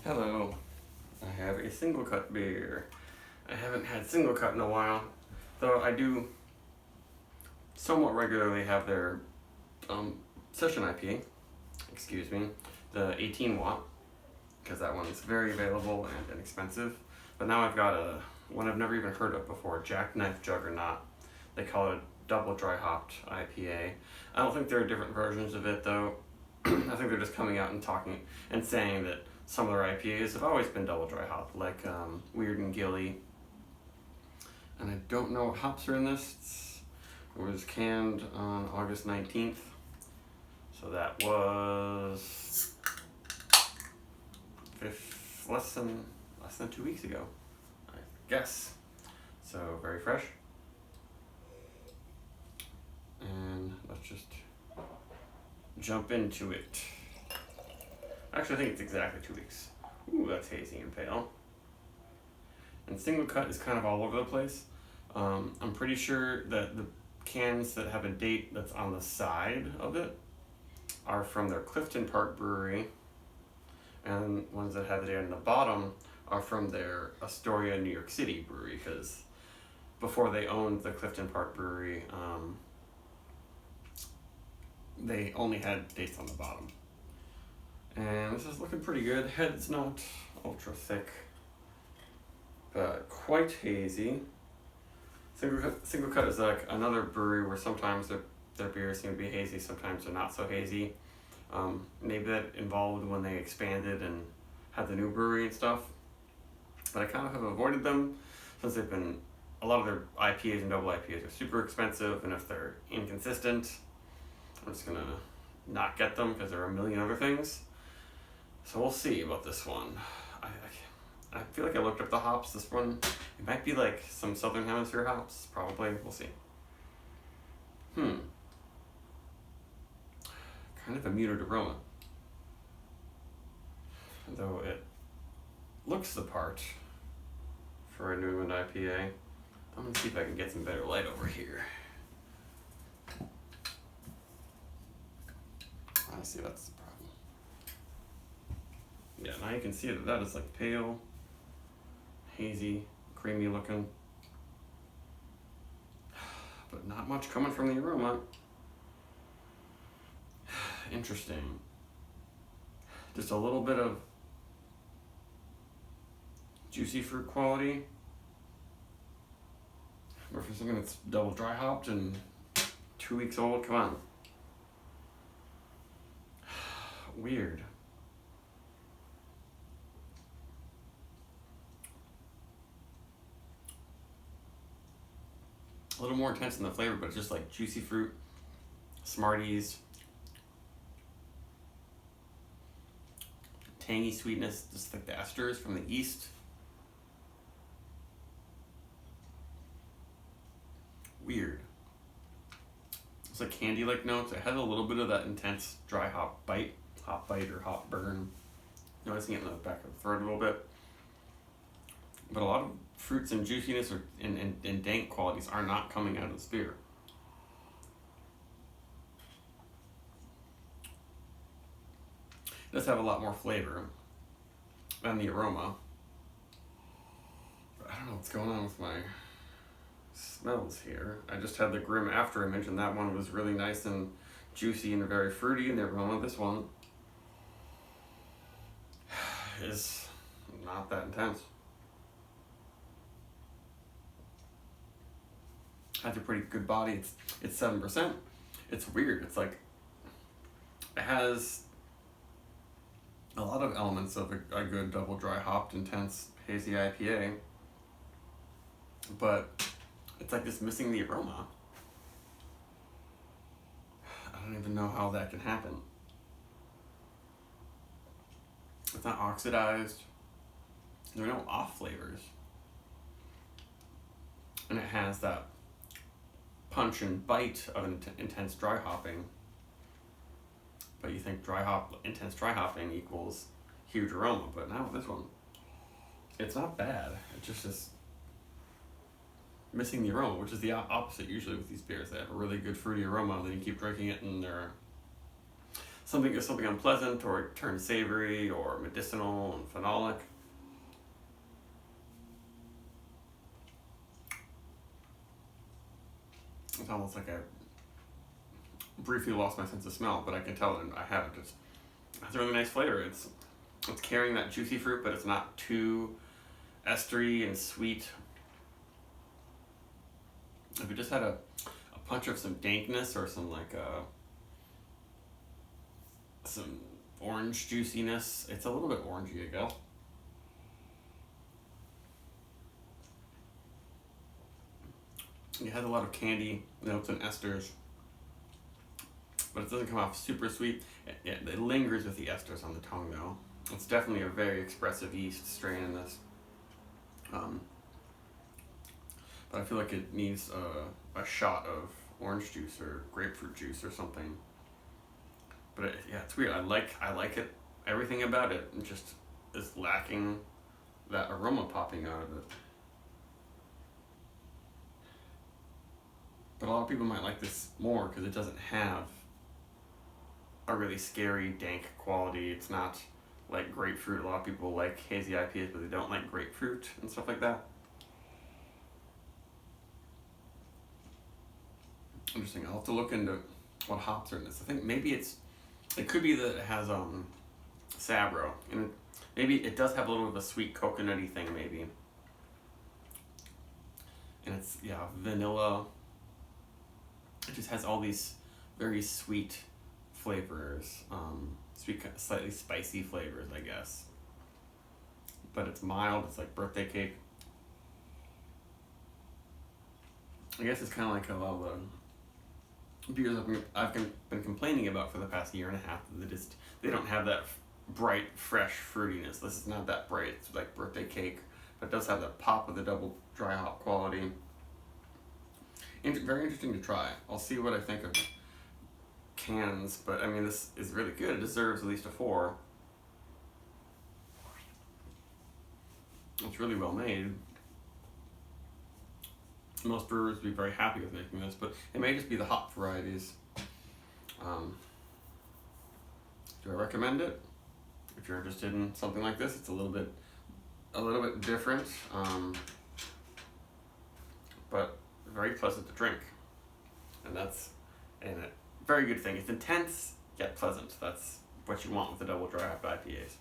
Hello, I have a SInglecut beer. I haven't had SInglecut in a while, though I do somewhat regularly have their session IPA, excuse me, the 18 watt, because that one's very available and inexpensive. But now I've got one I've never even heard of before, Jackknifed Juggernaut. They call it double dry hopped IPA. I don't think there are different versions of it though. I think they're just coming out and talking and saying that some of their IPAs have always been double dry hopped, like Weird and Gilly. And I don't know what hops are in this. It was canned on August 19th. So that was less than 2 weeks ago, I guess. So very fresh. And let's just jump into it. Actually, I think it's exactly 2 weeks. Ooh, that's hazy and pale. And SInglecut is kind of all over the place. I'm pretty sure that the cans that have a date that's on the side of it are from their Clifton Park brewery, and ones that have the date on the bottom are from their Astoria, New York City brewery, because before they owned the Clifton Park brewery, they only had dates on the bottom. And this is looking pretty good. Head's not ultra thick, but quite hazy. SInglecut is like another brewery where sometimes their beers seem to be hazy, sometimes they're not so hazy. Maybe that involved when they expanded and had the new brewery and stuff. But I kind of have avoided them since they've been, a lot of their IPAs and double IPAs are super expensive, and if they're inconsistent, I'm just gonna not get them because there are a million other things. So we'll see about this one. I feel like I looked up the hops. This one, it might be like some Southern Hemisphere hops. Probably. We'll see. Kind of a muted aroma. Though it looks the part for a New England IPA. I'm going to see if I can get some better light over here. I see that's the problem. Yeah, now you can see that is like pale, hazy, creamy looking, but not much coming from the aroma. Interesting. Just a little bit of juicy fruit quality. Or for something that's double dry hopped and 2 weeks old, come on. Weird. A little more intense in the flavor, but it's just like juicy fruit, Smarties, tangy sweetness, just like the esters from the yeast. Weird. It's like candy-like notes. It had a little bit of that intense dry hop bite or hop burn. Noticing it in the back of the throat a little bit. But a lot of fruits and juiciness and dank qualities are not coming out of this beer. It does have a lot more flavor than the aroma. But I don't know what's going on with my smells here. I just had the Grim after image, and that one was really nice and juicy and very fruity, and the aroma. This one is not that intense. Has a pretty good body. It's 7%. It's weird. It's like it has a lot of elements of a good double dry hopped, intense, hazy IPA, but it's like just missing the aroma. I don't even know how that can happen. It's not oxidized. There are no off flavors. And it has that punch and bite of an intense dry hopping. But you think intense dry hopping equals huge aroma, but now this one, it's not bad. It just is missing the aroma, which is the opposite usually with these beers. They have a really good fruity aroma, and then you keep drinking it and they're something unpleasant, or it turns savory or medicinal and phenolic. It's almost like I briefly lost my sense of smell, but I can tell and I haven't. It has a really nice flavor. It's carrying that juicy fruit, but it's not too estery and sweet. If it just had a punch of some dankness or some some orange juiciness, it's a little bit orangey, I guess. It has a lot of candy notes and esters, but it doesn't come off super sweet. It lingers with the esters on the tongue, though. It's definitely a very expressive yeast strain in this. But I feel like it needs a shot of orange juice or grapefruit juice or something. But yeah, it's weird. I like it. Everything about it just is lacking that aroma popping out of it. But a lot of people might like this more because it doesn't have a really scary, dank quality. It's not like grapefruit. A lot of people like hazy IPAs, but they don't like grapefruit and stuff like that. Interesting. I'll have to look into what hops are in this. I think maybe it could be that it has Sabro, and maybe it does have a little bit of a sweet coconutty thing, maybe. And it's vanilla. It just has all these very sweet flavors, sweet, slightly spicy flavors, I guess. But it's mild. It's like birthday cake. I guess it's kind of like a lot of the beers I've been complaining about for the past year and a half. They don't have that bright, fresh fruitiness. This is not that bright. It's like birthday cake, but it does have that pop of the double dry hop quality. Very interesting to try. I'll see what I think of cans, but I mean, this is really good. It deserves at least a 4. It's really well made. Most brewers would be very happy with making this, but it may just be the hop varieties. Do I recommend it? If you're interested in something like this, it's a little bit different, but very pleasant to drink, and that's a very good thing. It's intense yet pleasant. That's what you want with the double dry hop IPAs.